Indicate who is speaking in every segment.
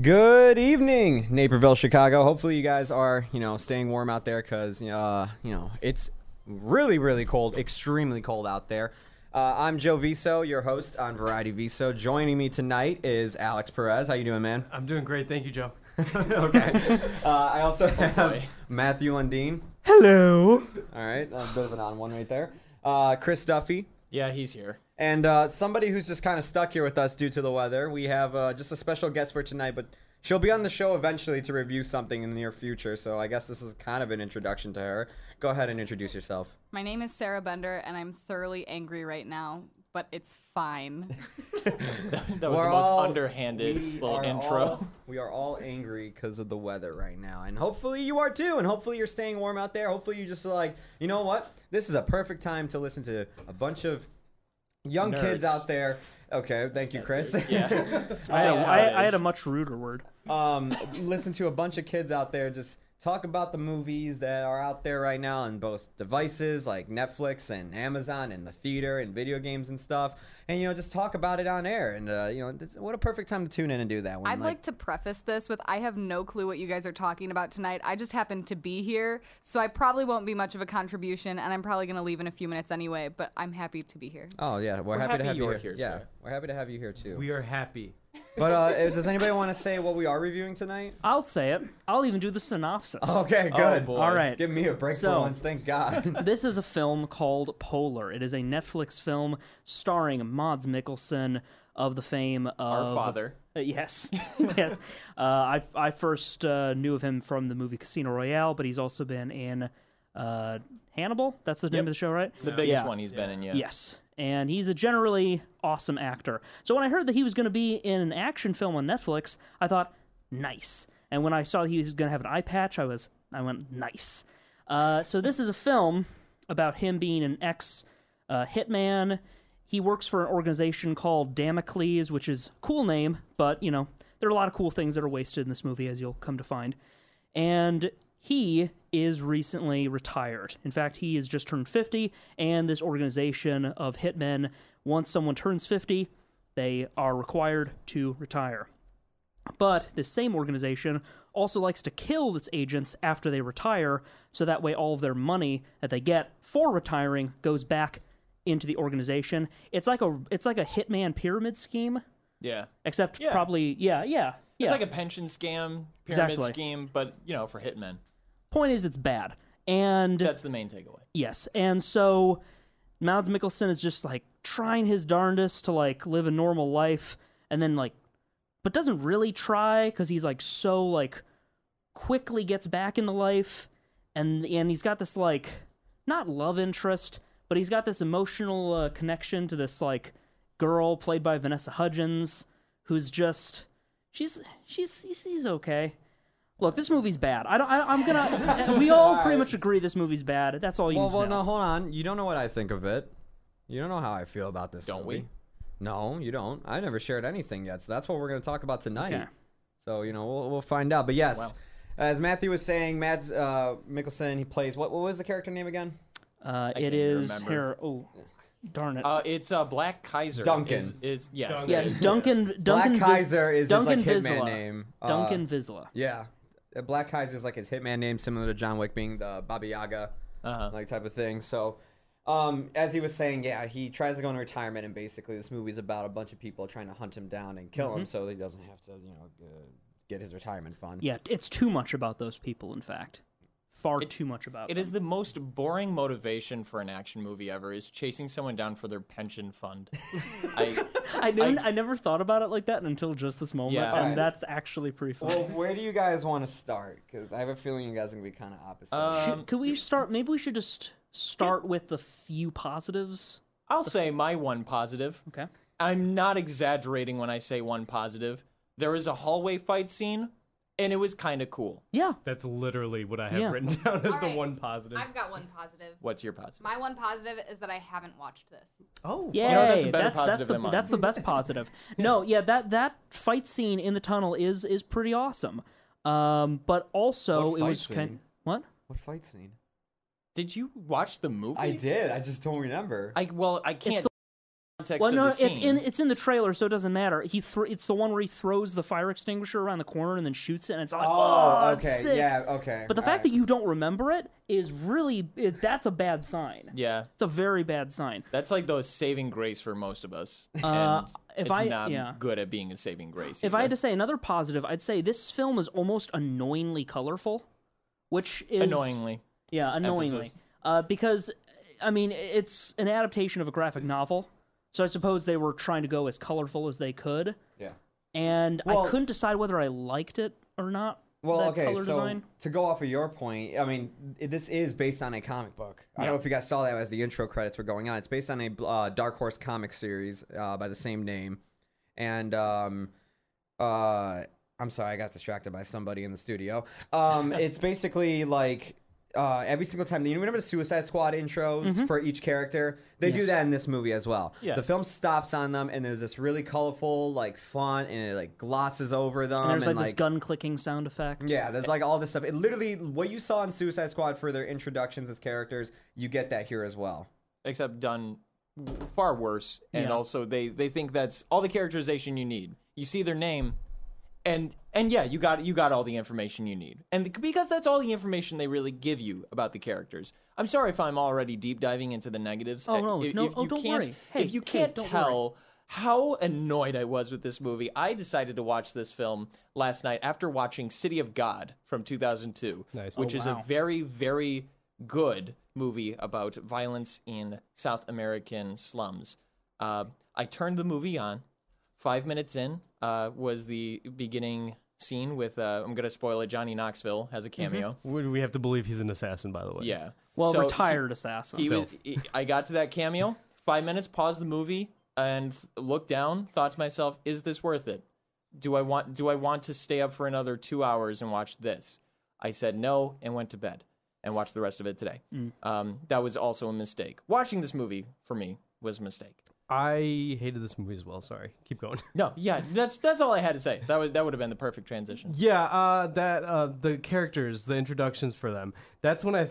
Speaker 1: Good evening, Naperville, Chicago. Hopefully you guys are, staying warm out there because, it's really, really cold, extremely cold out there. I'm Joe Viso, your host on Variety Viso. Joining me tonight is Alex Perez. How you doing, man?
Speaker 2: I'm doing great. Thank you, Joe.
Speaker 1: Okay. I also have Matthew Lundeen.
Speaker 3: Hello.
Speaker 1: All right. A bit of an on one right there. Chris Duffy.
Speaker 4: Yeah, he's here.
Speaker 1: And somebody who's just kind of stuck here with us due to the weather. We have just a special guest for tonight, but she'll be on the show eventually to review something in the near future. So I guess this is kind of an introduction to her. Go ahead and introduce yourself.
Speaker 5: My name is Sarah Bender, and I'm thoroughly angry right now, but it's fine.
Speaker 4: That was the most underhanded little intro.
Speaker 1: We are all angry because of the weather right now. And hopefully you are too. And hopefully you're staying warm out there. Hopefully you just like, you know what? This is a perfect time to listen to a bunch of young kids out there. Okay, thank you, Chris.
Speaker 4: Yeah.
Speaker 3: I had a much ruder word.
Speaker 1: Listen to a bunch of kids out there just talk about the movies that are out there right now on both devices like Netflix and Amazon and the theater and video games and stuff. And, just talk about it on air. And, what a perfect time to tune in and do that.
Speaker 5: I'd like to preface this with I have no clue what you guys are talking about tonight. I just happen to be here, so I probably won't be much of a contribution, and I'm probably going to leave in a few minutes anyway, but I'm happy to be here.
Speaker 1: Oh, yeah. We're happy to have you
Speaker 4: here.
Speaker 1: Yeah, we're happy to have you here, too.
Speaker 2: We are happy.
Speaker 1: But does anybody want to say what we are reviewing tonight?
Speaker 3: I'll say it. I'll even do the synopsis.
Speaker 1: Okay, good.
Speaker 4: Oh, boy.
Speaker 3: All right.
Speaker 1: Give me a break for once, thank God.
Speaker 3: This is a film called Polar. It is a Netflix film starring Mads Mikkelsen of the fame of...
Speaker 4: Our father.
Speaker 3: Yes. Yes. I first knew of him from the movie Casino Royale, but he's also been in Hannibal. That's the name of the show, right?
Speaker 4: The biggest one he's been in, yeah.
Speaker 3: Yes. And he's a generally awesome actor. So when I heard that he was going to be in an action film on Netflix, I thought, nice. And when I saw he was going to have an eye patch, I went, nice. So this is a film about him being an ex-hitman. He works for an organization called Damocles, which is a cool name, but, there are a lot of cool things that are wasted in this movie, as you'll come to find. And he is recently retired. In fact, he has just turned 50, and this organization of hitmen, once someone turns 50, they are required to retire. But this same organization also likes to kill its agents after they retire, so that way all of their money that they get for retiring goes back into the organization. It's like a hitman pyramid scheme.
Speaker 4: Yeah.
Speaker 3: Except probably, yeah.
Speaker 4: It's like a pension scam, pyramid scheme, but, for hitmen.
Speaker 3: Point is, it's bad. And
Speaker 4: that's the main takeaway.
Speaker 3: Yes. And so Mads Mikkelsen is just trying his darndest to live a normal life, and then but doesn't really try because he's so quickly gets back into life, and he's got this not love interest, but he's got this emotional connection to this girl played by Vanessa Hudgens, who's just she's okay. Look, this movie's bad. We all pretty much agree this movie's bad. That's all you need to know.
Speaker 1: Well, no, hold on. You don't know what I think of it. You don't know how I feel about this
Speaker 4: movie. Don't we?
Speaker 1: No, you don't. I never shared anything yet, so that's what we're going to talk about tonight.
Speaker 3: Okay.
Speaker 1: So, we'll find out. But yes, as Matthew was saying, Mads Mikkelsen, he plays, what was the character name again?
Speaker 3: It is here. Oh, darn it!
Speaker 4: It's Black Kaiser.
Speaker 1: Duncan
Speaker 4: is yes.
Speaker 3: Yes, Duncan.
Speaker 1: Black Kaiser is
Speaker 3: Duncan
Speaker 1: his hitman
Speaker 3: Vizsla.
Speaker 1: name.
Speaker 3: Duncan Vizsla.
Speaker 1: Yeah, Black Kaiser is his hitman name, similar to John Wick being the Baba Yaga, type of thing. So, as he was saying, he tries to go into retirement, and basically this movie's about a bunch of people trying to hunt him down and kill him, so he doesn't have to, get his retirement fund.
Speaker 3: Yeah, it's too much about those people. In fact. Far too much about
Speaker 4: it. Is the most boring motivation for an action movie ever is chasing someone down for their pension fund.
Speaker 3: I never thought about it like that until just this moment, and that's actually pretty funny.
Speaker 1: Well, where do you guys want to start? Because I have a feeling you guys are going to be kind of opposite.
Speaker 3: Could we start? Maybe we should just start with the few positives.
Speaker 4: I'll say my one positive.
Speaker 3: Okay.
Speaker 4: I'm not exaggerating when I say one positive. There is a hallway fight scene. And it was kind of cool.
Speaker 3: Yeah.
Speaker 2: That's literally what I have written down as
Speaker 5: All
Speaker 2: the
Speaker 5: right.
Speaker 2: one positive.
Speaker 5: I've got one positive.
Speaker 4: What's your positive?
Speaker 5: My one positive is that I haven't watched this.
Speaker 2: Oh,
Speaker 3: yay!
Speaker 4: That's a better positive than mine.
Speaker 3: That's the best positive. No, yeah, that fight scene in the tunnel is pretty awesome. But also
Speaker 1: What
Speaker 3: it was
Speaker 1: fight
Speaker 3: kind.
Speaker 1: scene?
Speaker 3: What?
Speaker 1: What fight scene?
Speaker 4: Did you watch the movie?
Speaker 1: I did. I just don't remember.
Speaker 4: I can't.
Speaker 3: Well, no,
Speaker 4: of the scene.
Speaker 3: it's in the trailer, so it doesn't matter. It's the one where he throws the fire extinguisher around the corner and then shoots it, and it's like,
Speaker 1: okay,
Speaker 3: it's sick.
Speaker 1: yeah, okay.
Speaker 3: But the fact that you don't remember it is really that's a bad sign.
Speaker 4: Yeah,
Speaker 3: it's a very bad sign.
Speaker 4: That's like the saving grace for most of us. And
Speaker 3: if
Speaker 4: it's
Speaker 3: I
Speaker 4: not good at being a saving grace.
Speaker 3: If I had to say another positive, I'd say this film is almost annoyingly colorful, which is
Speaker 4: annoyingly.
Speaker 3: Yeah, annoyingly. Because I mean, it's an adaptation of a graphic novel. So I suppose they were trying to go as colorful as they could.
Speaker 1: Yeah.
Speaker 3: And I couldn't decide whether I liked it or not.
Speaker 1: Well,
Speaker 3: that
Speaker 1: okay,
Speaker 3: color
Speaker 1: so
Speaker 3: design.
Speaker 1: to go off of your point, I mean, this is based on a comic book. I don't know if you guys saw that as the intro credits were going on. It's based on a Dark Horse comic series by the same name. And I'm sorry, I got distracted by somebody in the studio. It's basically like... every single time, you remember the Suicide Squad intros for each character? They do that in this movie as well.
Speaker 4: Yeah.
Speaker 1: The film stops on them, and there's this really colorful, like, font, and it, like, glosses over them.
Speaker 3: And there's, like, this gun-clicking sound effect.
Speaker 1: Yeah, there's, like, all this stuff. It literally, what you saw in Suicide Squad for their introductions as characters, you get that here as well.
Speaker 4: Except done far worse. And also, they think that's all the characterization you need. You see their name... And yeah, you got all the information you need. And because that's all the information they really give you about the characters. I'm sorry if I'm already deep diving into the negatives.
Speaker 3: Oh, no, don't worry. Hey,
Speaker 4: if you can't tell how annoyed I was with this movie, I decided to watch this film last night after watching City of God from 2002, which is a very, very good movie about violence in South American slums. I turned the movie on. 5 minutes in was the beginning scene with, I'm going to spoil it, Johnny Knoxville has a cameo.
Speaker 2: We have to believe he's an assassin, by the way.
Speaker 4: Yeah.
Speaker 3: Well, so retired assassin.
Speaker 4: I got to that cameo, 5 minutes, paused the movie, and looked down, thought to myself, is this worth it? Do I want to stay up for another 2 hours and watch this? I said no and went to bed and watched the rest of it today. That was also a mistake. Watching this movie, for me, was a mistake.
Speaker 2: I hated this movie as well. Sorry. Keep going.
Speaker 4: No, yeah, that's all I had to say. That would have been the perfect transition.
Speaker 2: Yeah, the characters, the introductions for them. That's when I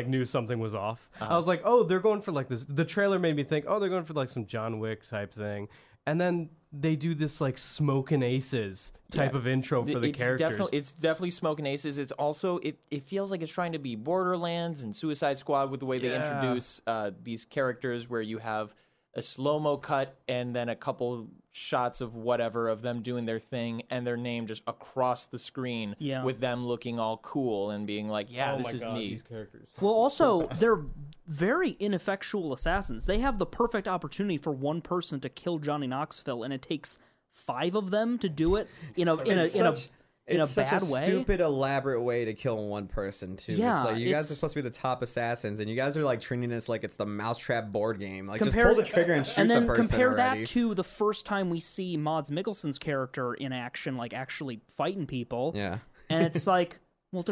Speaker 2: knew something was off. I was like, oh, they're going for like this. The trailer made me think, oh, they're going for like some John Wick type thing. And then they do this like Smokin' Aces type of intro for the characters.
Speaker 4: It's definitely Smokin' Aces. It's also it feels like it's trying to be Borderlands and Suicide Squad with the way they introduce these characters, where you have a slow-mo cut and then a couple shots of whatever of them doing their thing and their name just across the screen with them looking all cool and being like, this is me.
Speaker 2: These characters.
Speaker 3: Well, also, they're very ineffectual assassins. They have the perfect opportunity for one person to kill Johnny Knoxville, and it takes 5 of them to do it in a bad way.
Speaker 1: Stupid, elaborate way to kill one person too.
Speaker 3: Yeah,
Speaker 1: it's like you guys are supposed to be the top assassins, and you guys are like treating this like it's the Mousetrap board game. Like, just pull the trigger and shoot
Speaker 3: and then
Speaker 1: the person
Speaker 3: compare
Speaker 1: already.
Speaker 3: that to the first time we see Mads Mikkelsen's character in action, like actually fighting people.
Speaker 1: Yeah,
Speaker 3: and it's like, well,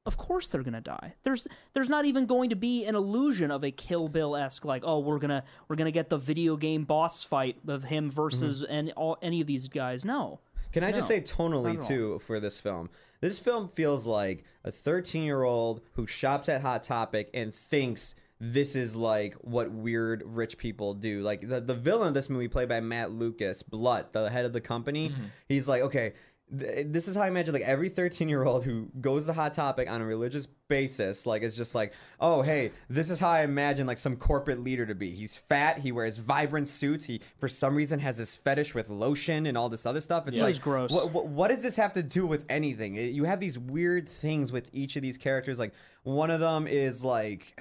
Speaker 3: of course they're gonna die. There's not even going to be an illusion of a Kill Bill-esque, like, oh, we're gonna get the video game boss fight of him versus any of these guys. No.
Speaker 1: Can I just say tonally, too, for this film? This film feels like a 13-year-old who shops at Hot Topic and thinks this is, like, what weird rich people do. Like, the villain of this movie, played by Matt Lucas, Blutt, the head of the company, he's like, okay, this is how I imagine, like, every 13-year-old who goes to Hot Topic on a religious basis, like, is just like, oh, hey, this is how I imagine, like, some corporate leader to be. He's fat, he wears vibrant suits, he, for some reason, has this fetish with lotion and all this other stuff. It's like,
Speaker 3: gross.
Speaker 1: What does this have to do with anything? You have these weird things with each of these characters. Like, one of them is like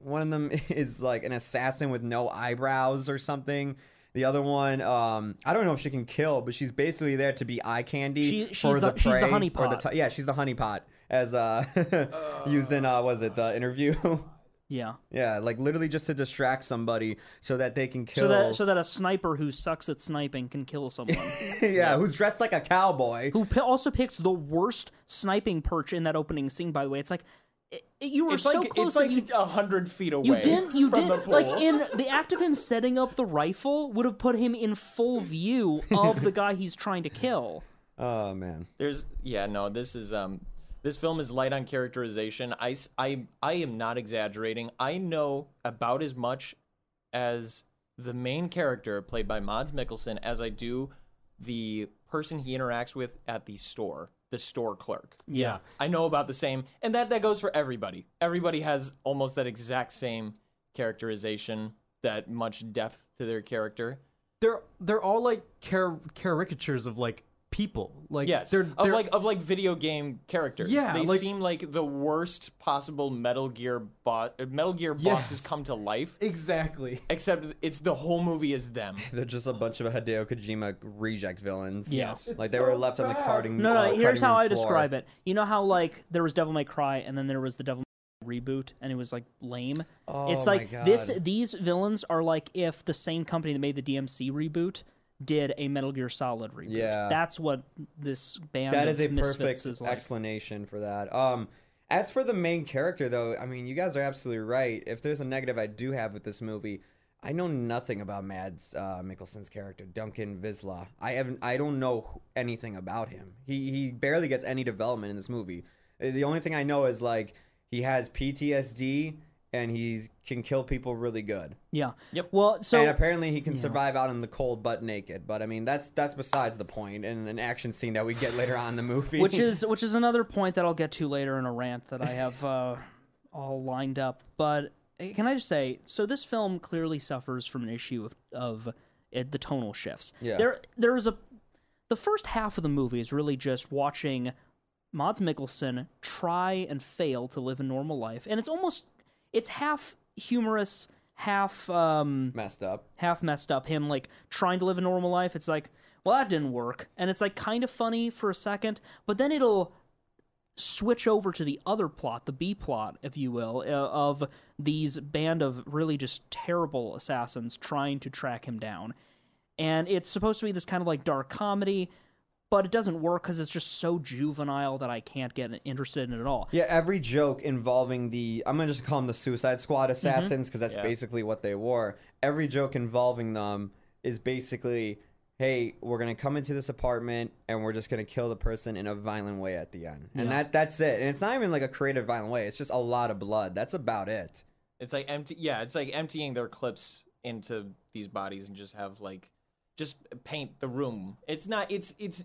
Speaker 1: an assassin with no eyebrows or something. The other one, I don't know if she can kill, but she's basically there to be eye candy for the prey.
Speaker 3: She's the honeypot.
Speaker 1: Yeah, she's the honeypot, as used in the Interview?
Speaker 3: Yeah.
Speaker 1: Yeah, like literally just to distract somebody so that they can kill.
Speaker 3: So that a sniper who sucks at sniping can kill someone.
Speaker 1: Yeah, who's dressed like a cowboy.
Speaker 3: Who also picks the worst sniping perch in that opening scene. By the way, it's like. You were so close.
Speaker 4: It's like 100 feet away.
Speaker 3: You didn't.
Speaker 4: The pool.
Speaker 3: Like, in the act of him setting up the rifle would have put him in full view of the guy he's trying to kill.
Speaker 1: Oh man.
Speaker 4: This is this film is light on characterization. I am not exaggerating. I know about as much as the main character played by Mads Mikkelsen as I do the person he interacts with at the store clerk.
Speaker 3: Yeah.
Speaker 4: I know about the same, and that goes for everybody. Everybody has almost that exact same characterization, that much depth to their character.
Speaker 2: They're all like caricatures of like people. Like
Speaker 4: yes,
Speaker 2: they're
Speaker 4: of video game characters.
Speaker 2: Yeah,
Speaker 4: they
Speaker 2: like,
Speaker 4: seem like the worst possible Metal Gear bosses come to life.
Speaker 2: Exactly.
Speaker 4: Except it's the whole movie is them.
Speaker 1: They're just a bunch of Hideo Kojima reject villains.
Speaker 3: Yes.
Speaker 1: Like they were left on the carting.
Speaker 3: No, here's how I
Speaker 1: floor.
Speaker 3: describe it. You know how like there was Devil May Cry and then there was the Devil May Cry reboot and it was like lame.
Speaker 1: Oh,
Speaker 3: it's like
Speaker 1: my God.
Speaker 3: these villains are like if the same company that made the DMC reboot did a Metal Gear Solid reboot.
Speaker 1: Yeah.
Speaker 3: That's what this band
Speaker 1: That
Speaker 3: of
Speaker 1: is a
Speaker 3: misfits
Speaker 1: perfect
Speaker 3: is like.
Speaker 1: explanation for that. As for the main character, though, I mean, you guys are absolutely right. If there's a negative I do have with this movie, I know nothing about Mads Mikkelsen's character, Duncan Visla. I don't know anything about him. He barely gets any development in this movie. The only thing I know is like he has PTSD and he can kill people really good.
Speaker 3: Yeah.
Speaker 4: Yep.
Speaker 3: Well, so
Speaker 1: and apparently he can survive out in the cold butt naked. But I mean, that's besides the point. In an action scene that we get later on in the movie,
Speaker 3: which is another point that I'll get to later in a rant that I have all lined up. But can I just say, so this film clearly suffers from an issue of the tonal shifts.
Speaker 1: Yeah.
Speaker 3: The first half of the movie is really just watching Mads Mikkelsen try and fail to live a normal life, and it's half humorous, half
Speaker 1: messed up.
Speaker 3: Him like trying to live a normal life. It's like, well, that didn't work, and it's like kind of funny for a second, but then it'll switch over to the other plot, the B plot, if you will, of these band of really just terrible assassins trying to track him down, and it's supposed to be this kind of like dark comedy. But it doesn't work because it's just so juvenile that I can't get interested in it at all.
Speaker 1: Yeah, every joke involving I'm going to just call them the Suicide Squad assassins because that's basically what they were. Every joke involving them is basically, hey, we're going to come into this apartment and we're just going to kill the person in a violent way at the end. And that's it. And it's not even like a creative violent way. It's just a lot of blood. That's about it.
Speaker 4: It's like it's like emptying their clips into these bodies and just have like just paint the room. It's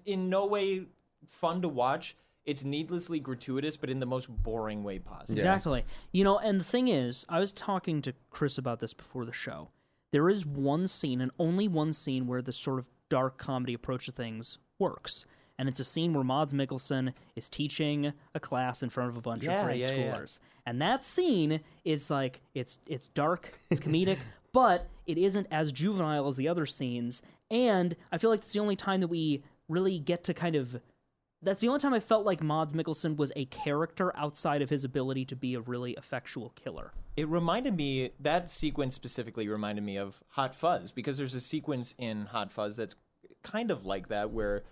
Speaker 4: in no way fun to watch. It's needlessly gratuitous, but in the most boring way possible.
Speaker 3: Exactly. You know, and the thing is, I was talking to Chris about this before the show. There is one scene, and only one scene, where this sort of dark comedy approach to things works. And it's a scene where Mads Mikkelsen is teaching a class in front of a bunch of grade schoolers. Yeah. And that scene is like, it's dark, it's comedic, but it isn't as juvenile as the other scenes. And I feel like it's the only time that we really get to that's the only time I felt like Mads Mikkelsen was a character outside of his ability to be a really effectual killer.
Speaker 4: That sequence specifically reminded me of Hot Fuzz, because there's a sequence in Hot Fuzz that's kind of like that, where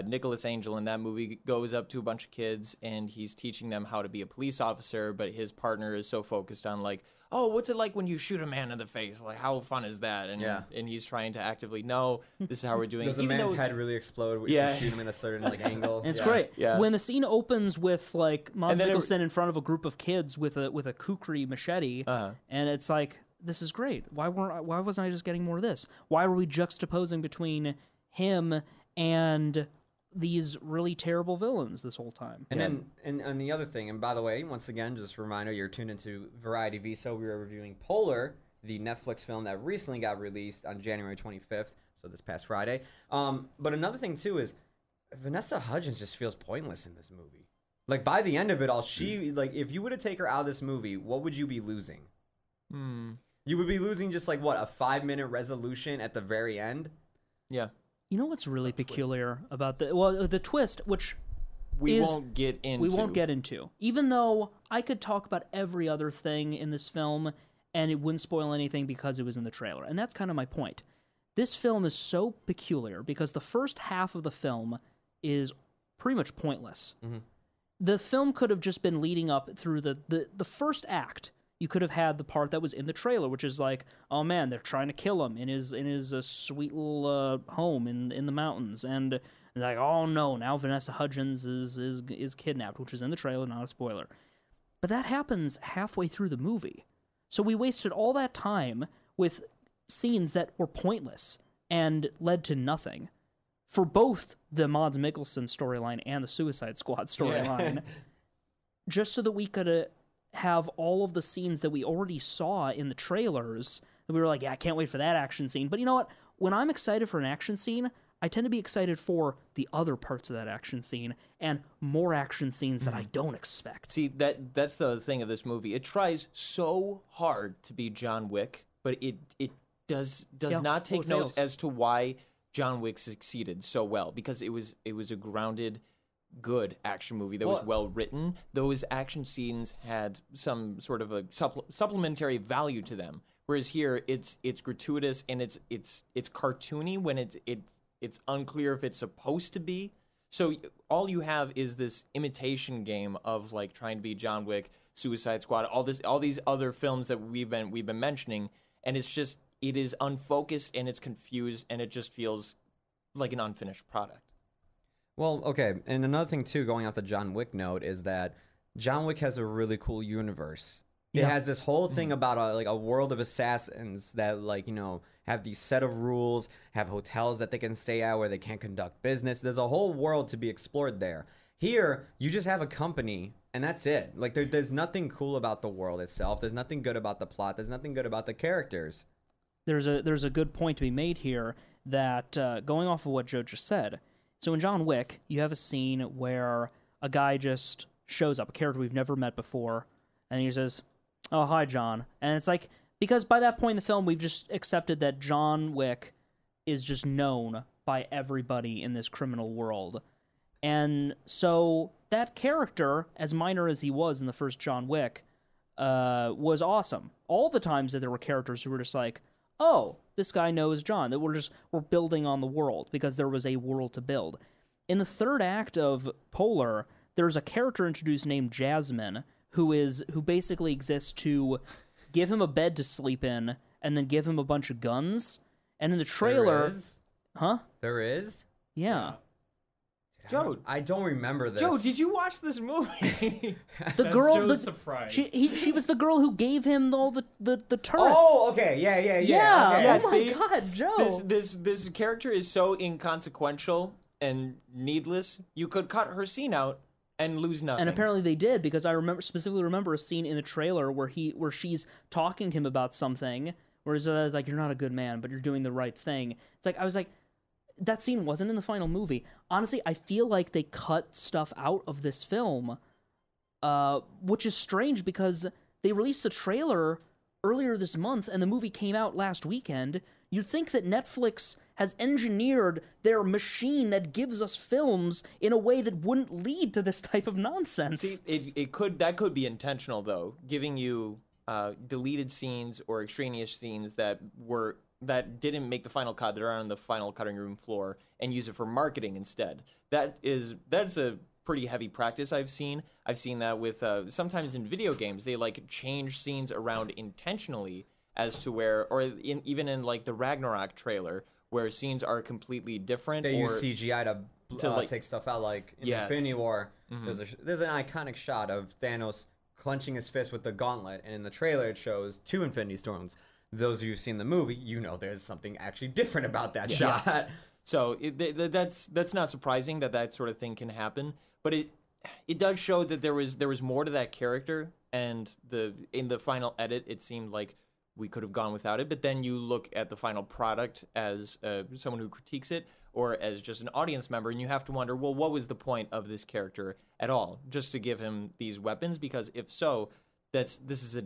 Speaker 4: Nicholas Angel in that movie goes up to a bunch of kids and he's teaching them how to be a police officer, but his partner is so focused on like, oh, what's it like when you shoot a man in the face? Like, how fun is that? And he's trying to actively, no, this is how we're doing it.
Speaker 1: Does a man's head really explode when you shoot him in a certain like angle?
Speaker 3: And it's great.
Speaker 4: Yeah.
Speaker 3: When the scene opens with like Mads Mikkelsen in front of a group of kids with a kukri machete, and it's like, this is great. Why wasn't I just getting more of this? Why were we juxtaposing between him and these really terrible villains this whole time?
Speaker 1: And then, and the other thing, and by the way, once again, just a reminder, you're tuned into Variety Viso. We are reviewing Polar, the Netflix film that recently got released on January 25th, so this past Friday. But another thing, too, is Vanessa Hudgens just feels pointless in this movie. Like, by the end of it all, if you were to take her out of this movie, what would you be losing? You would be losing just, like, what, a 5-minute resolution at the very end?
Speaker 4: Yeah.
Speaker 3: You know what's really peculiar about the twist, which
Speaker 4: we won't get into.
Speaker 3: Even though I could talk about every other thing in this film and it wouldn't spoil anything because it was in the trailer. And that's kind of my point. This film is so peculiar because the first half of the film is pretty much pointless. Mm-hmm. The film could have just been leading up through the first act. You could have had the part that was in the trailer, which is like, oh man, they're trying to kill him in his sweet little home in the mountains, and like, oh no, now Vanessa Hudgens is kidnapped, which is in the trailer, not a spoiler. But that happens halfway through the movie, so we wasted all that time with scenes that were pointless and led to nothing. For both the Mads Mikkelsen storyline and the Suicide Squad storyline, just so that we could have all of the scenes that we already saw in the trailers, that we were like, yeah, I can't wait for that action scene. But you know what? When I'm excited for an action scene, I tend to be excited for the other parts of that action scene and more action scenes that I don't expect.
Speaker 4: See, that's the thing of this movie. It tries so hard to be John Wick, but it does not take notes as to why John Wick succeeded so well, because it was a grounded, good action movie that was well written. Those action scenes had some sort of a supplementary value to them, whereas here it's gratuitous and it's cartoony when it's unclear if it's supposed to be. So all you have is this imitation game of like trying to be John Wick, Suicide Squad, all these other films that we've been mentioning, and it is unfocused and it's confused and it just feels like an unfinished product.
Speaker 1: Well, okay, and another thing too, going off the John Wick note, is that John Wick has a really cool universe. It has this whole thing about a world of assassins that have these set of rules, have hotels that they can stay at where they can't conduct business. There's a whole world to be explored there. Here, you just have a company, and that's it. Like there's nothing cool about the world itself. There's nothing good about the plot. There's nothing good about the characters.
Speaker 3: There's a good point to be made here that going off of what Joe just said. So in John Wick, you have a scene where a guy just shows up, a character we've never met before, and he says, "Oh, hi, John." And it's like, because by that point in the film, we've just accepted that John Wick is just known by everybody in this criminal world. And so that character, as minor as he was in the first John Wick, was awesome. All the times that there were characters who were just like, oh, this guy knows John, that we're building on the world because there was a world to build. In the third act of Polar, there's a character introduced named Jasmine who basically exists to give him a bed to sleep in and then give him a bunch of guns. And in the trailer,
Speaker 1: There is?
Speaker 3: Yeah.
Speaker 4: Joe,
Speaker 1: I don't remember this.
Speaker 4: Joe, did you watch this movie?
Speaker 3: The girl,
Speaker 2: Joe's surprise.
Speaker 3: She was the girl who gave him all the turrets.
Speaker 1: Oh, okay, yeah. Okay.
Speaker 3: Yeah. Oh
Speaker 4: see?
Speaker 3: my God, Joe.
Speaker 4: This character is so inconsequential and needless. You could cut her scene out and lose nothing.
Speaker 3: And apparently they did, because I specifically remember a scene in the trailer where she's talking to him about something, where it's like, you're not a good man, but you're doing the right thing. It's like, I was like, that scene wasn't in the final movie. Honestly, I feel like they cut stuff out of this film, which is strange because they released the trailer earlier this month and the movie came out last weekend. You'd think that Netflix has engineered their machine that gives us films in a way that wouldn't lead to this type of nonsense.
Speaker 4: See, that could be intentional though, giving you deleted scenes or extraneous scenes that didn't make the final cut, that are on the final cutting room floor, and use it for marketing instead. That's a pretty heavy practice I've seen. I've seen that with sometimes in video games, they like change scenes around intentionally as to where, or even in like the Ragnarok trailer, where scenes are completely different.
Speaker 1: They use CGI to like take stuff out, like in Infinity War. There's an iconic shot of Thanos clenching his fist with the gauntlet, and in the trailer it shows 2 Infinity Stones. Those of you who've seen the movie, you know there's something actually different about that shot.
Speaker 4: So that's not surprising that sort of thing can happen, but it does show that there was more to that character, and in the final edit it seemed like we could have gone without it. But then you look at the final product as someone who critiques it, or as just an audience member, and you have to wonder, well, what was the point of this character at all? Just to give him these weapons? Because if so, this is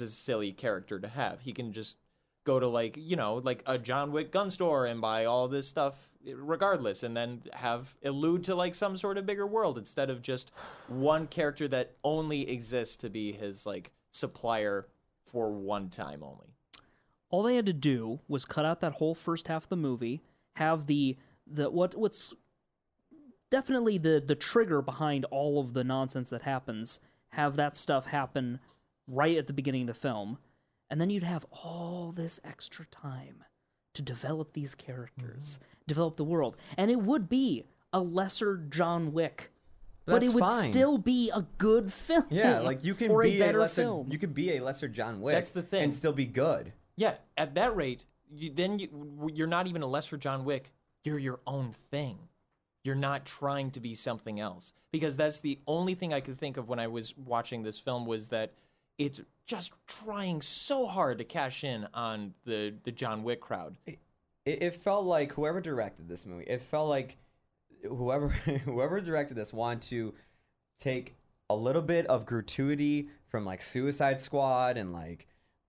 Speaker 4: a silly character to have. He can just go to like a John Wick gun store and buy all this stuff regardless, and then allude to like some sort of bigger world instead of just one character that only exists to be his like supplier for one time only.
Speaker 3: All they had to do was cut out that whole first half of the movie, have what's definitely the trigger behind all of the nonsense that happens, have that stuff happen right at the beginning of the film, and then you'd have all this extra time to develop these characters, develop the world, and it would be a lesser John Wick, but it would still be a good film.
Speaker 1: Yeah, like you can be a lesser John Wick.
Speaker 4: That's the thing,
Speaker 1: and still be good.
Speaker 4: Yeah, at that rate, you're not even a lesser John Wick. You're your own thing. You're not trying to be something else. Because that's the only thing I could think of when I was watching this film was that it's just trying so hard to cash in on the John Wick crowd.
Speaker 1: It felt like whoever directed this movie, it felt like whoever directed this wanted to take a little bit of gratuity from like Suicide Squad and like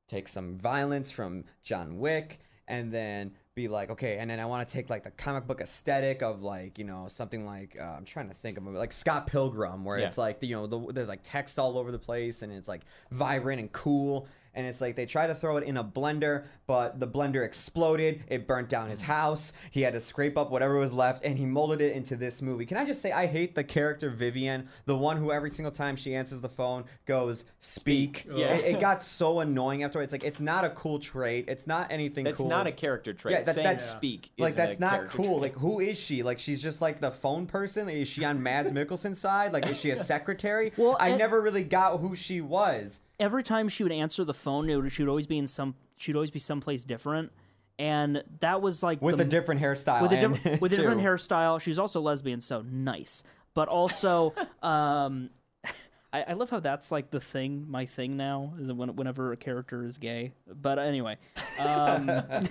Speaker 1: take some violence from John Wick and then be like, okay, and then I want to take like the comic book aesthetic of like, you know, something like I'm trying to think of it, like Scott Pilgrim, where it's like, you know, there's like text all over the place and it's like vibrant and cool. And it's like they tried to throw it in a blender, but the blender exploded. It burnt down his house. He had to scrape up whatever was left, and he molded it into this movie. Can I just say, I hate the character Vivian, the one who every single time she answers the phone goes, speak.
Speaker 4: Yeah.
Speaker 1: It got so annoying after. It's like, it's not a cool trait. It's not anything cool.
Speaker 4: It's not a character trait.
Speaker 1: Yeah,
Speaker 4: that's speak.
Speaker 1: Like, that's not cool.
Speaker 4: Trait.
Speaker 1: Like, who is she? Like, she's just like the phone person? Is she on Mads Mikkelsen's side? Like, is she a secretary?
Speaker 3: Well,
Speaker 1: I never really got who she was.
Speaker 3: Every time she would answer the phone, she would always be someplace different, and that was like
Speaker 1: with a different hairstyle.
Speaker 3: With a different hairstyle. She was also lesbian, so nice. But also, I love how that's like my thing now is whenever a character is gay. But anyway, what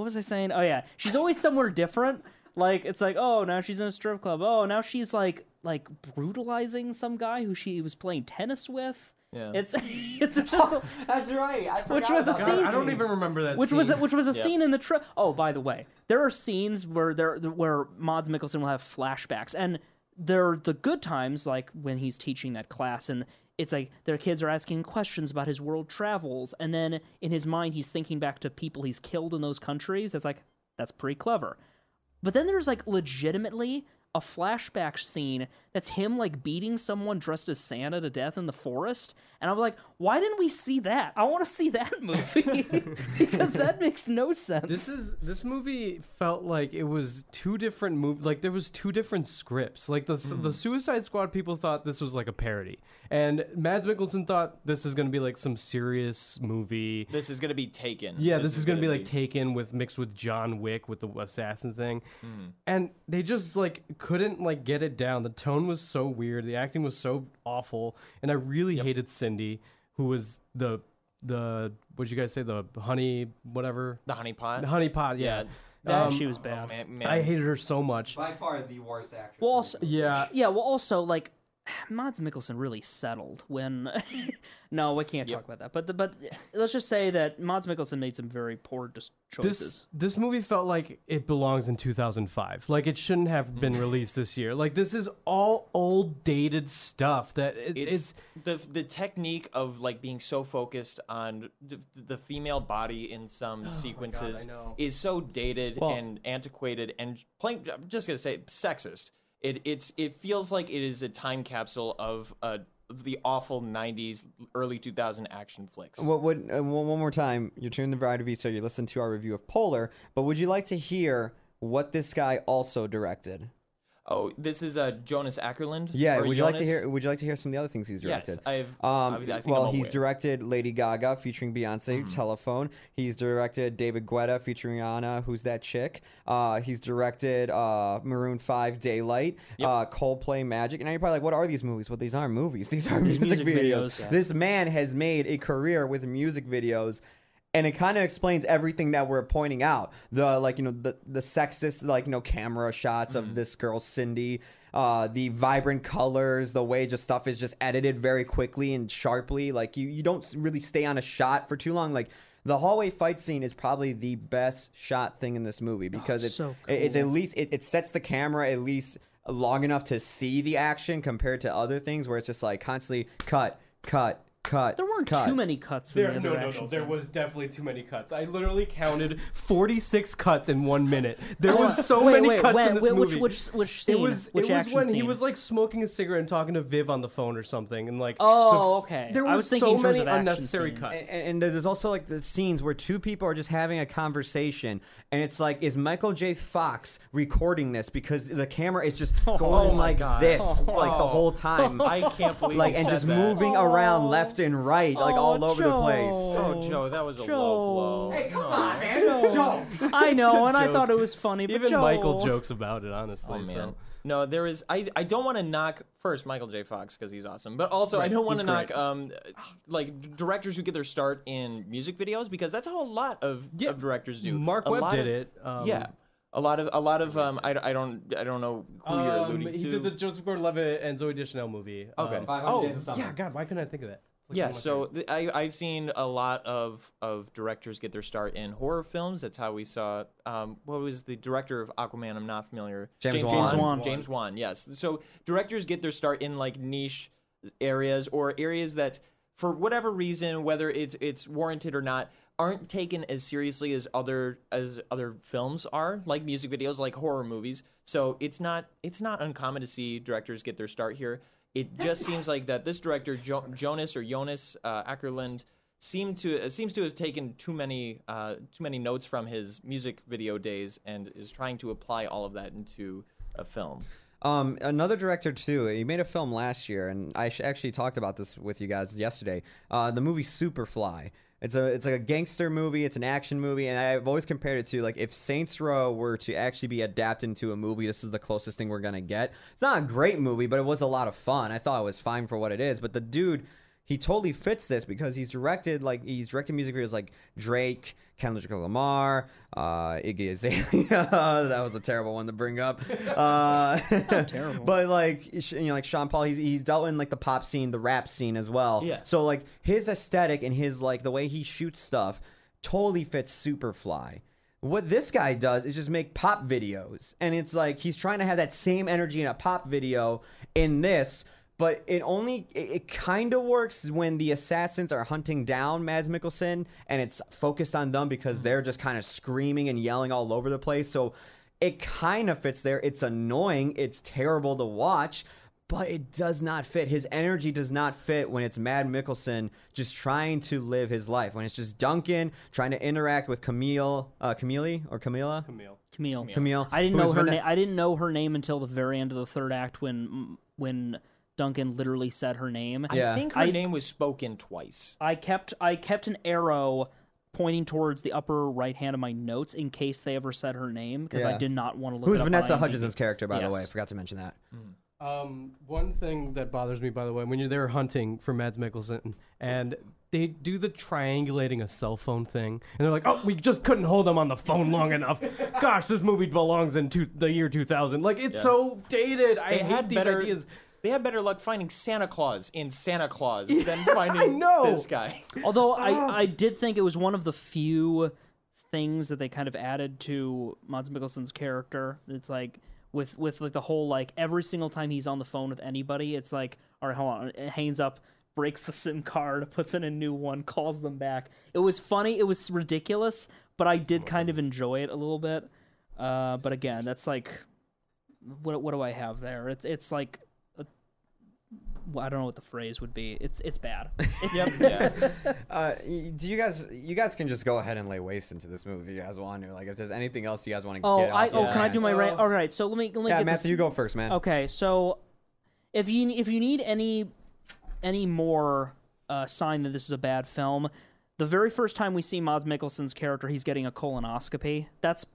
Speaker 3: was I saying? Oh yeah, she's always somewhere different. Like it's like, oh, now she's in a strip club. Oh, now she's like brutalizing some guy who she was playing tennis with. Yeah. It's just
Speaker 1: that's right.
Speaker 3: Which was a scene.
Speaker 2: I don't even remember that.
Speaker 3: Which was a scene in the Oh, by the way, there are scenes where Mads Mikkelsen will have flashbacks, and they're the good times, like when he's teaching that class, and it's like their kids are asking questions about his world travels, and then in his mind he's thinking back to people he's killed in those countries. It's like that's pretty clever. But then there's like legitimately a flashback scene that's him like beating someone dressed as Santa to death in the forest, and I'm like, why didn't we see that? I want to see that movie because that makes no sense.
Speaker 2: This movie felt like it was two different movies. Like there was two different scripts. Like the Suicide Squad people thought this was like a parody, and Mads Mikkelsen thought this is going to be like some serious movie.
Speaker 4: This is going to be Taken.
Speaker 2: Yeah, this is going to be like Taken mixed with John Wick with the assassin thing, and they just like couldn't like get it down. The tone was so weird. The acting was so awful, and I really hated Cindy, who was the what'd you guys say, the honey whatever,
Speaker 4: the honey pot.
Speaker 2: The honey pot, yeah.
Speaker 3: She was bad.
Speaker 4: Man.
Speaker 2: I hated her so much.
Speaker 1: By far the worst actress.
Speaker 3: Well, also, well, also like Mads Mikkelsen really settled when. No, we can't talk about that. But let's just say that Mads Mikkelsen made some very poor choices.
Speaker 2: This movie felt like it belongs in 2005. Like it shouldn't have been released this year. Like this is all old, dated stuff. That it's
Speaker 4: the technique of like being so focused on the female body in some sequences is so dated and antiquated and I'm just gonna say sexist. It feels like it is a time capsule of the awful 90s, early 2000 action flicks.
Speaker 1: One more time, you're tuned to Variety Viso, you listen to our review of Polar, but would you like to hear what this guy also directed?
Speaker 4: Oh, this is Jonas Ackerlund.
Speaker 1: Yeah, would you like to hear some of the other things he's directed?
Speaker 4: Yes, I think
Speaker 1: he's directed Lady Gaga featuring Beyonce, Telephone. He's directed David Guetta featuring Rihanna, Who's That Chick? He's directed Maroon 5, Daylight, Coldplay, Magic. And now you're probably like, what are these movies? Well, these aren't movies. These are music videos. Yes. This man has made a career with music videos. And it kind of explains everything that we're pointing out. The sexist camera shots of this girl Cindy, the vibrant colors, the way just stuff is just edited very quickly and sharply. Like you don't really stay on a shot for too long. Like the hallway fight scene is probably the best shot thing in this movie because it's at least it sets the camera at least long enough to see the action compared to other things where it's just like constantly cut.
Speaker 3: There weren't too many cuts in the other action scenes.
Speaker 2: There was definitely too many cuts. I literally counted 46 cuts in 1 minute. There was so many cuts in this movie.
Speaker 3: Which scene?
Speaker 2: It was when he was like smoking a cigarette and talking to Viv on the phone or something, and like.
Speaker 3: Oh, okay.
Speaker 2: There was so many unnecessary cuts.
Speaker 1: And there's also like the scenes where two people are just having a conversation, and it's like, is Michael J. Fox recording this because the camera is just going like this like the whole time?
Speaker 4: I can't believe
Speaker 1: and just moving around left left and right, like all over the place.
Speaker 4: Oh, Joe, that was a low blow.
Speaker 1: Hey, come on, man. Joe.
Speaker 3: I know, and I
Speaker 2: joke.
Speaker 3: thought it was funny. But
Speaker 2: Even
Speaker 3: Joe...
Speaker 2: Michael jokes about it, honestly.
Speaker 4: Oh, man.
Speaker 2: So.
Speaker 4: No, there is. I don't want to knock first Michael J. Fox because he's awesome, but also I don't want to knock like directors who get their start in music videos because that's how a lot of directors do.
Speaker 2: Mark Webb did it.
Speaker 4: Yeah, a lot of I don't know who you're alluding to.
Speaker 2: He did the Joseph Gordon-Levitt and Zoe Deschanel movie.
Speaker 4: Okay.
Speaker 1: 500 Days of Summer.
Speaker 2: Yeah, God, why couldn't I think of that?
Speaker 4: Yeah, so I've seen a lot of directors get their start in horror films. That's how we saw, what was the director of Aquaman? I'm not familiar.
Speaker 1: James Wan.
Speaker 4: James Wan, yes. So directors get their start in like niche areas or areas that, for whatever reason, whether it's warranted or not, aren't taken as seriously as other films are, like music videos, like horror movies. So it's not uncommon to see directors get their start here. It just seems like that this director Jonas Ackerlund seems to have taken too many notes from his music video days and is trying to apply all of that into a film.
Speaker 1: Another director too. He made a film last year, and I actually talked about this with you guys yesterday. The movie Superfly. It's like a gangster movie. It's an action movie, and I've always compared it to like if Saints Row were to actually be adapted into a movie. This is the closest thing we're gonna get. It's not a great movie, but it was a lot of fun. I thought it was fine for what it is. But the dude, he totally fits this because he's directed music videos like Drake, Kendrick Lamar, Iggy Azalea. That was a terrible one to bring up.
Speaker 3: Terrible.
Speaker 1: But like like Sean Paul, he's dealt in like the pop scene, the rap scene as well.
Speaker 4: Yeah.
Speaker 1: So like his aesthetic and his like the way he shoots stuff totally fits Superfly. What this guy does is just make pop videos, and it's like he's trying to have that same energy in a pop video in this. But it kind of works when the assassins are hunting down Mads Mikkelsen and it's focused on them because they're just kind of screaming and yelling all over the place. So it kind of fits there. It's annoying. It's terrible to watch, but it does not fit. His energy does not fit when it's Mads Mikkelsen just trying to live his life. When it's just Duncan trying to interact with Camille. I didn't know her name. I didn't know her name until the very end of the third act when Duncan literally said her name.
Speaker 4: I think her name was spoken twice.
Speaker 3: I kept an arrow pointing towards the upper right hand of my notes in case they ever said her name because I did not want to look.
Speaker 1: Who's
Speaker 3: it up
Speaker 1: Vanessa
Speaker 3: on
Speaker 1: Hudgens' character, by the
Speaker 3: Yes.
Speaker 1: way? I forgot to mention that.
Speaker 2: One thing that bothers me, by the way, when you're there hunting for Mads Mikkelsen and they do the triangulating a cell phone thing, and they're like, "Oh, we just couldn't hold him on the phone long enough." Gosh, this movie belongs in the year 2000. Like it's so dated. I hate these ideas.
Speaker 4: They had better luck finding Santa Claus in Santa Claus than finding this guy.
Speaker 3: Although I did think it was one of the few things that they kind of added to Mads Mikkelsen's character. It's like with like the whole like every single time he's on the phone with anybody, it's like, all right, hold on, it hangs up, breaks the SIM card, puts in a new one, calls them back. It was funny, it was ridiculous, but I did kind of enjoy it a little bit. But again, that's like, what do I have there? It's like. Well, I don't know what the phrase would be. It's bad.
Speaker 1: Do you guys can just go ahead and lay waste into this movie if you guys want to. Like if there's anything else you guys want to get off your
Speaker 3: can I do my
Speaker 1: hands.
Speaker 3: rant? All right, so let me get
Speaker 1: Matthew,
Speaker 3: this.
Speaker 1: you go first, man.
Speaker 3: Okay, so if you need any more sign that this is a bad film, the very first time we see Mads Mikkelsen's character, he's getting a colonoscopy. That's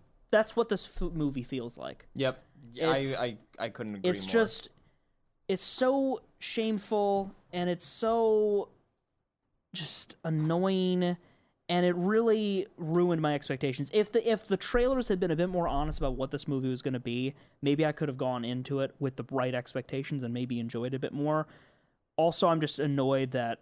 Speaker 3: what this movie feels like.
Speaker 4: Yep, I couldn't agree more.
Speaker 3: It's just. It's so shameful, and it's so just annoying, and it really ruined my expectations. If the trailers had been a bit more honest about what this movie was going to be, maybe I could have gone into it with the right expectations and maybe enjoyed it a bit more. Also, I'm just annoyed that,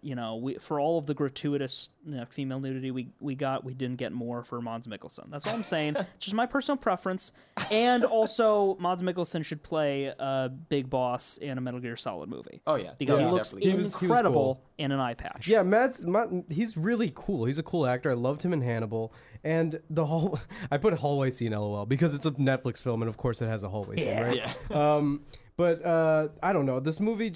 Speaker 3: for all of the gratuitous female nudity we didn't get more for Mads Mikkelsen. That's all I'm saying. Just my personal preference. And also, Mads Mikkelsen should play a big boss in a Metal Gear Solid movie.
Speaker 4: Oh, yeah.
Speaker 3: Because he looks
Speaker 4: definitely.
Speaker 3: incredible
Speaker 2: cool.
Speaker 3: in an eye patch.
Speaker 2: Yeah, Mads, he's really cool. He's a cool actor. I loved him in Hannibal. And I put a hallway scene LOL because it's a Netflix film, and of course it has a hallway scene, right?
Speaker 4: Yeah.
Speaker 2: But I don't know. This movie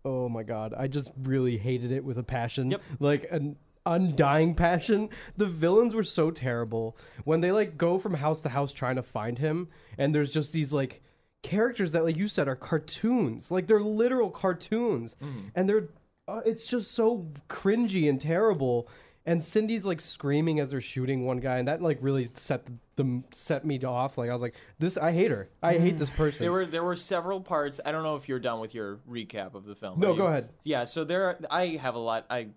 Speaker 2: oh my God, I just really hated it with a passion.
Speaker 4: Yep.
Speaker 2: Like an undying passion. The villains were so terrible. When they like go from house to house trying to find him, and there's just these like characters that, like you said, are cartoons. Like they're literal cartoons. And they're it's just so cringy and terrible. And Cindy's like screaming as they're shooting one guy, and that like really set me off. Like I was like, I hate her. I hate this person.
Speaker 4: There were several parts. I don't know if you're done with your recap of the film.
Speaker 2: No, go ahead.
Speaker 4: Yeah, so I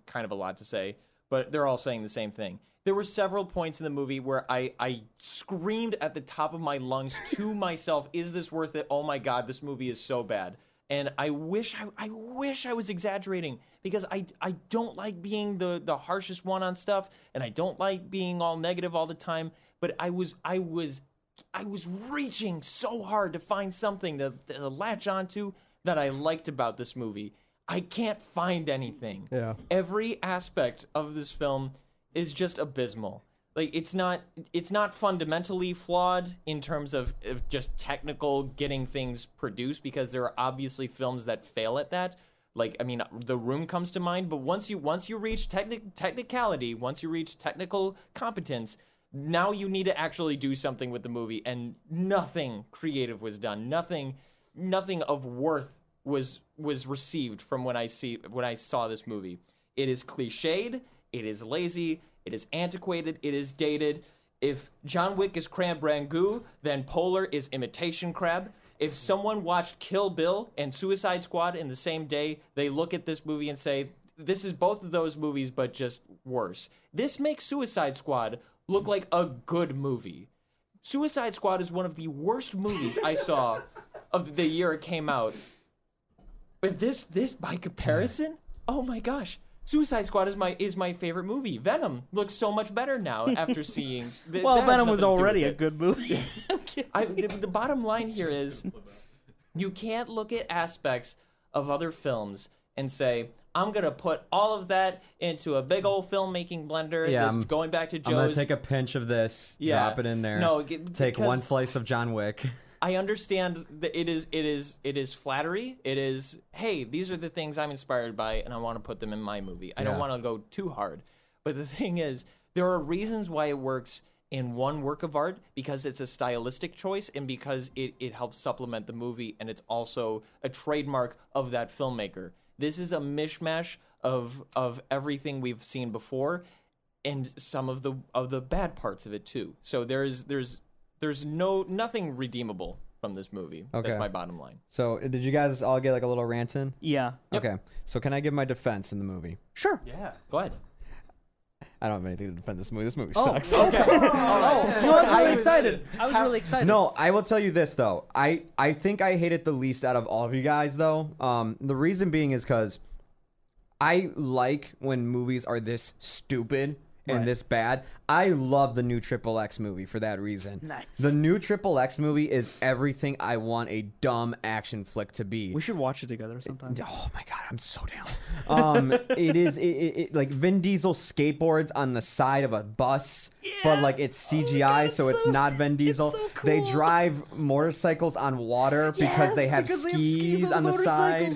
Speaker 4: kind of a lot to say, but they're all saying the same thing. There were several points in the movie where I screamed at the top of my lungs to myself, "Is this worth it? Oh my God, this movie is so bad." And I wish I was exaggerating, because I don't like being the harshest one on stuff, and I don't like being all negative all the time. But I was reaching so hard to find something to latch onto that I liked about this movie. I can't find anything.
Speaker 2: Yeah.
Speaker 4: Every aspect of this film is just abysmal. Like, it's not fundamentally flawed in terms of just technical getting things produced, because there are obviously films that fail at that. Like, I mean, The Room comes to mind, but once you reach technicality, once you reach technical competence, now you need to actually do something with the movie, and nothing creative was done. Nothing of worth was received from when I saw this movie. It is cliched, it is lazy, it is antiquated, it is dated. If John Wick is crab rangoon, then Polar is imitation crab. If someone watched Kill Bill and Suicide Squad in the same day, they look at this movie and say, this is both of those movies, but just worse. This makes Suicide Squad look like a good movie. Suicide Squad is one of the worst movies I saw of the year it came out. But this by comparison, oh my gosh. Suicide Squad is my favorite movie. Venom looks so much better now after seeing.
Speaker 3: Well, Venom was already a good movie.
Speaker 4: The bottom line here is, you can't look at aspects of other films and say, I'm gonna put all of that into a big old filmmaking blender.
Speaker 1: Yeah,
Speaker 4: going back to Joe's.
Speaker 1: I'm gonna take a pinch of this, drop it in there.
Speaker 4: No,
Speaker 1: take one slice of John Wick.
Speaker 4: I understand that it is flattery. It is, hey, these are the things I'm inspired by, and I want to put them in my movie. I don't want to go too hard. But the thing is, there are reasons why it works in one work of art, because it's a stylistic choice, and because it helps supplement the movie, and it's also a trademark of that filmmaker. This is a mishmash of everything we've seen before, and some of the bad parts of it too. So there's nothing redeemable from this movie. Okay. That's my bottom line.
Speaker 1: So did you guys all get like a little rant in?
Speaker 3: Yeah.
Speaker 1: Yep. Okay. So can I give my defense in the movie?
Speaker 3: Sure.
Speaker 4: Yeah. Go ahead.
Speaker 1: I don't have anything to defend this movie. This movie sucks.
Speaker 4: Okay.
Speaker 3: I was really excited. I was really excited.
Speaker 1: No, I will tell you this though. I think I hate it the least out of all of you guys though. The reason being is because I like when movies are this stupid and this bad. I love the new XXX movie for that reason.
Speaker 3: Nice.
Speaker 1: The new XXX movie is everything I want a dumb action flick to be.
Speaker 3: We should watch it together sometime.
Speaker 1: Oh my God, I'm so down. It is like Vin Diesel skateboards on the side of a bus, but like it's CGI, so it's not Vin Diesel.
Speaker 3: So cool.
Speaker 1: They drive motorcycles on water because they have skis on the side.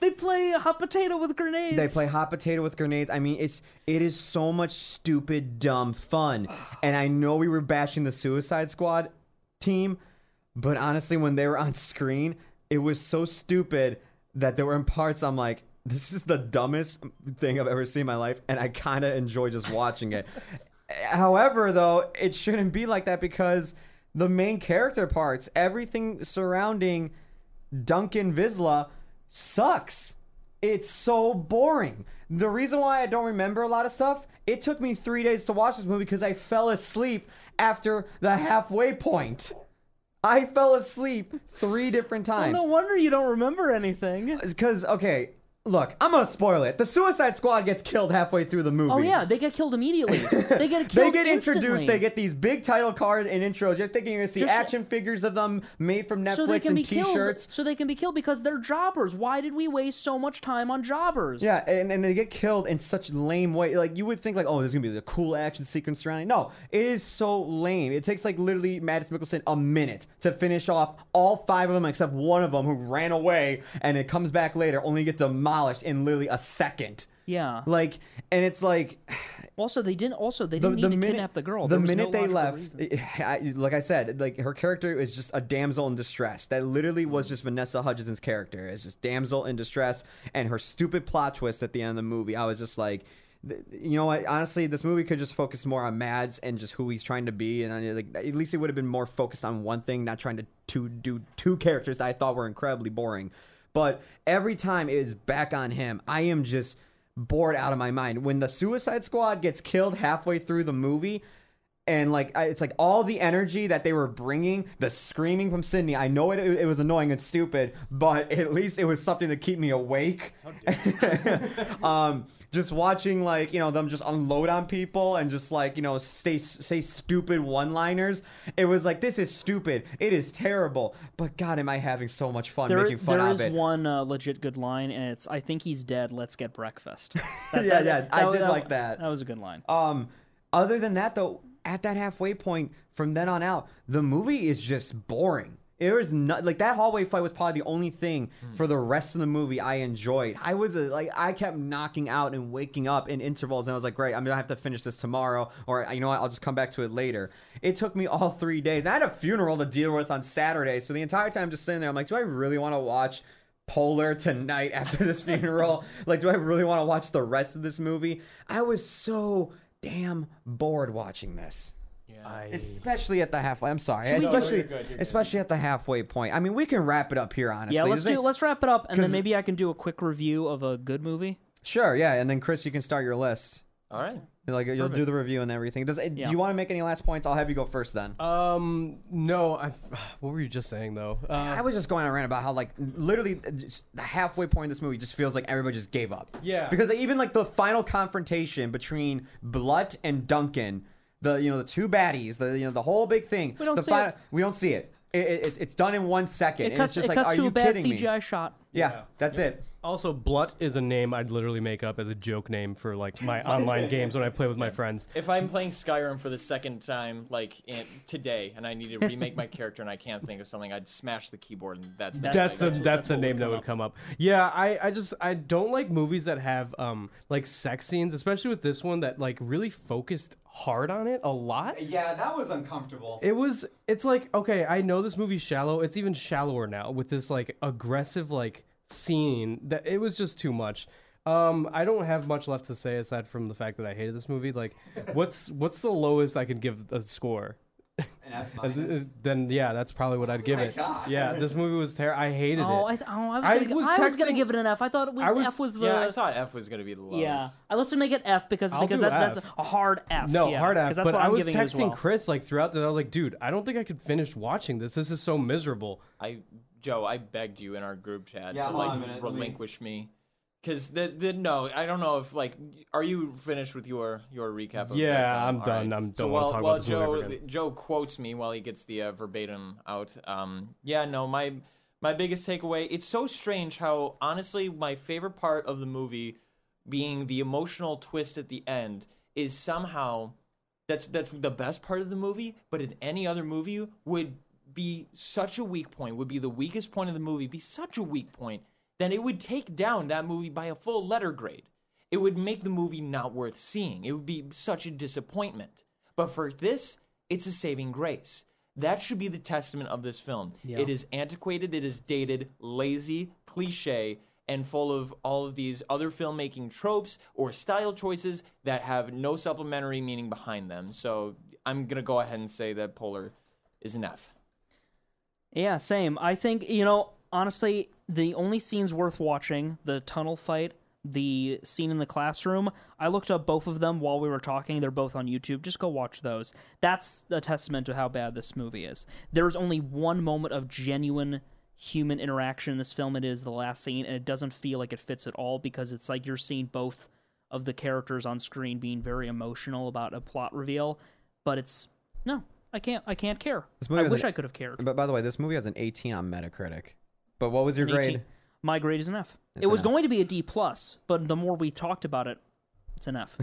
Speaker 3: They play hot potato with grenades.
Speaker 1: I mean, it is so much stupid, dumb fun. And I know we were bashing the Suicide Squad team, but honestly, when they were on screen, it was so stupid that there were parts I'm like, this is the dumbest thing I've ever seen in my life, and I kind of enjoy just watching it. However, though, it shouldn't be like that, because the main character parts, everything surrounding Duncan Vizsla, sucks. It's so boring. The reason why I don't remember a lot of stuff, it took me 3 days to watch this movie because I fell asleep after the halfway point. I fell asleep 3 different times.
Speaker 3: Well, no wonder you don't remember anything.
Speaker 1: Because, okay, look, I'm going to spoil it. The Suicide Squad gets killed halfway through the movie.
Speaker 3: Oh, yeah, they get killed immediately. They get killed
Speaker 1: They get
Speaker 3: instantly.
Speaker 1: introduced. They get these big title card and intros. You're thinking you're going to see action figures of them made from Netflix and T-shirts.
Speaker 3: So they can be killed because they're jobbers. Why did we waste so much time on jobbers?
Speaker 1: Yeah, and they get killed in such lame way. Like, you would think, like, oh, there's going to be the cool action sequence surrounding. No, it is so lame. It takes, like, literally Mads Mikkelsen a minute to finish off all 5 of them except one of them who ran away, and it comes back later, only to get demolished demolished in literally a second.
Speaker 3: Yeah.
Speaker 1: Like, and it's like.
Speaker 3: Also, they didn't need to kidnap the girl.
Speaker 1: The minute they left, like I said, like her character is just a damsel in distress. That literally was just Vanessa Hudgens' character. It's just damsel in distress, and her stupid plot twist at the end of the movie. I was just like, you know what? Honestly, this movie could just focus more on Mads and just who he's trying to be, and like at least it would have been more focused on one thing, not trying to do two characters that I thought were incredibly boring. But every time it is back on him, I am just bored out of my mind. When the Suicide Squad gets killed halfway through the movie, and like it's like all the energy that they were bringing, the screaming from Sydney, I know it was annoying and stupid, but at least it was something to keep me awake. Just watching, like, you know, them just unload on people and just, like, you know, say stupid one-liners. It was like, this is stupid. It is terrible. But God, am I having so much fun making fun of it.
Speaker 3: There is one legit good line, and it's, I think he's dead, let's get breakfast.
Speaker 1: I did like that.
Speaker 3: That was a good line.
Speaker 1: Other than that, though, at that halfway point, from then on out, the movie is just boring. It was not like that hallway fight was probably the only thing for the rest of the movie I enjoyed. I kept knocking out and waking up in intervals, and I was like, great, I'm gonna have to finish this tomorrow, or you know what, I'll just come back to it later. It took me all 3 days. I had a funeral to deal with on Saturday, so the entire time I'm just sitting there, I'm like, do I really want to watch Polar tonight after this funeral? Like, do I really want to watch the rest of this movie? I was so damn bored watching this. Especially at the halfway. I'm sorry. Especially at the halfway point. I mean, we can wrap it up here, honestly.
Speaker 3: Yeah, let's wrap it up, and then maybe I can do a quick review of a good movie.
Speaker 1: Sure, yeah, and then Chris, you can start your list.
Speaker 4: All right.
Speaker 1: Like you'll do the review and everything. Do you want to make any last points? I'll have you go first then.
Speaker 2: No. What were you just saying though?
Speaker 1: I was just going on a rant about how like literally just the halfway point in this movie just feels like everybody just gave up.
Speaker 2: Yeah.
Speaker 1: Because even like the final confrontation between Blutt and Duncan, the two baddies, the whole big thing. We don't see it. It's done in 1 second.
Speaker 3: It cuts
Speaker 1: to
Speaker 3: a bad CGI shot.
Speaker 1: Yeah, that's it.
Speaker 2: Also, Blutt is a name I'd literally make up as a joke name for like my online games when I play with my friends.
Speaker 4: If I'm playing Skyrim for the second time, like today, and I need to remake my character and I can't think of something, I'd smash the keyboard, and that's
Speaker 2: the name that would come up. Yeah, I don't like movies that have like sex scenes, especially with this one that like really focused hard on it a lot.
Speaker 1: Yeah, that was uncomfortable.
Speaker 2: It's like, okay, I know this movie's shallow. It's even shallower now with this like aggressive like scene that it was just too much. I don't have much left to say aside from the fact that I hated this movie. Like, what's the lowest I could give a score?
Speaker 1: An F-.
Speaker 2: Then yeah, that's probably what I'd give it.
Speaker 1: God.
Speaker 2: Yeah, this movie was terrible. I hated it.
Speaker 3: I was gonna give it an F. I thought F was the.
Speaker 4: Yeah, I thought F was gonna be the lowest.
Speaker 3: Yeah, let's make it F because that's a hard F.
Speaker 2: No,
Speaker 3: yeah,
Speaker 2: hard F.
Speaker 3: That's
Speaker 2: but
Speaker 3: what
Speaker 2: I
Speaker 3: I'm
Speaker 2: was
Speaker 3: giving
Speaker 2: texting
Speaker 3: as well.
Speaker 2: Chris like throughout this. I was like, dude, I don't think I could finish watching this. This is so miserable.
Speaker 4: Joe, I begged you in our group chat to
Speaker 1: hold on a minute,
Speaker 4: relinquish me. Because no, I don't know if like, are you finished with your recap? Of
Speaker 2: yeah,
Speaker 4: that
Speaker 2: I'm
Speaker 4: film?
Speaker 2: done.
Speaker 4: Right.
Speaker 2: I'm don't want to talk about this movie ever again.
Speaker 4: Joe quotes me while he gets the verbatim out. My biggest takeaway. It's so strange how honestly my favorite part of the movie, being the emotional twist at the end, is somehow that's the best part of the movie. But in any other movie would be such a weak point. Would be the weakest point of the movie. Be such a weak point. Then it would take down that movie by a full letter grade. It would make the movie not worth seeing. It would be such a disappointment. But for this, it's a saving grace. That should be the testament of this film. Yeah. It is antiquated, it is dated, lazy, cliche, and full of all of these other filmmaking tropes or style choices that have no supplementary meaning behind them. So I'm going to go ahead and say that Polar is an F.
Speaker 3: Yeah, same. I think, honestly, the only scenes worth watching, the tunnel fight, the scene in the classroom, I looked up both of them while we were talking. They're both on YouTube. Just go watch those. That's a testament to how bad this movie is. There's only one moment of genuine human interaction in this film. It is the last scene, and it doesn't feel like it fits at all because it's like you're seeing both of the characters on screen being very emotional about a plot reveal, but it's... No. I can't care. I wish I could have cared.
Speaker 1: But by the way, this movie has an 18 on Metacritic. But what was your grade?
Speaker 3: My grade is an F. It was going to be a D+, but the more we talked about it, it's an F.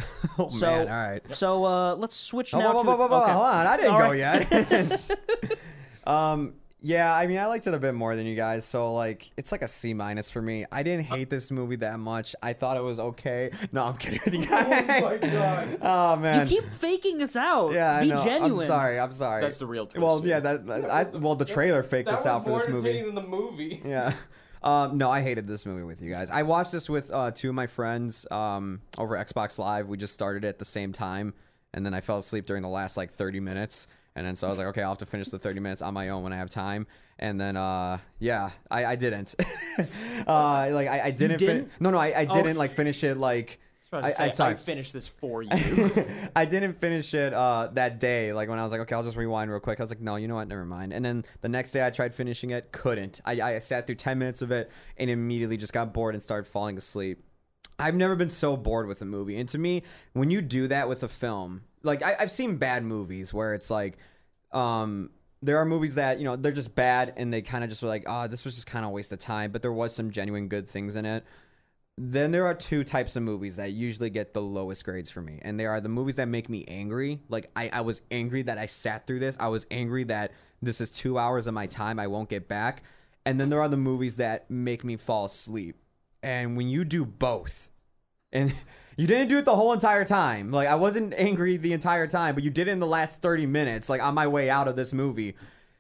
Speaker 1: Man, all right.
Speaker 3: So let's switch now to...
Speaker 1: Hold on, I didn't go yet. Yeah, I mean, I liked it a bit more than you guys, so like, it's like a C- for me. I didn't hate this movie that much. I thought it was okay. No, I'm kidding with you guys. Oh my god. Oh man.
Speaker 3: You keep faking us out.
Speaker 1: Yeah,
Speaker 3: Be
Speaker 1: I know.
Speaker 3: genuine.
Speaker 1: I'm sorry.
Speaker 4: That's the real twist.
Speaker 1: Well, yeah, the trailer faked us out for this movie.
Speaker 2: That was more entertaining than the movie.
Speaker 1: Yeah. No, I hated this movie with you guys. I watched this with two of my friends over Xbox Live. We just started it at the same time, and then I fell asleep during the last like 30 minutes. And then so I was like, okay, I'll have to finish the 30 minutes on my own when I have time. And then, yeah, I didn't. I didn't. I didn't like finish it like.
Speaker 4: I finished this for you.
Speaker 1: I didn't finish it that day. Like when I was like, okay, I'll just rewind real quick. I was like, no, you know what? Never mind. And then the next day I tried finishing it. Couldn't. I sat through 10 minutes of it and immediately just got bored and started falling asleep. I've never been so bored with a movie. And to me, when you do that with a film, like I've seen bad movies where it's like, there are movies that, you know, they're just bad and they kind of just were like, oh, this was just kind of a waste of time. But there was some genuine good things in it. Then there are two types of movies that usually get the lowest grades for me. And they are the movies that make me angry. Like I was angry that I sat through this. I was angry that this is 2 hours of my time I won't get back. And then there are the movies that make me fall asleep. And when you do both, and you didn't do it the whole entire time. Like, I wasn't angry the entire time, but you did it in the last 30 minutes, like, on my way out of this movie.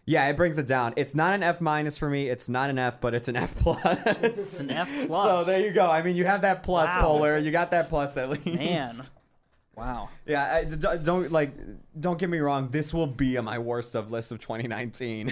Speaker 1: Yeah, it brings it down. It's not an F- for me. It's not an F, but it's an F+.
Speaker 3: It's an F+.
Speaker 1: So there you go. I mean, you have that plus, wow. Polar. You got that plus at least.
Speaker 3: Man. Wow.
Speaker 1: Yeah, don't get me wrong. This will be on my worst of list of 2019.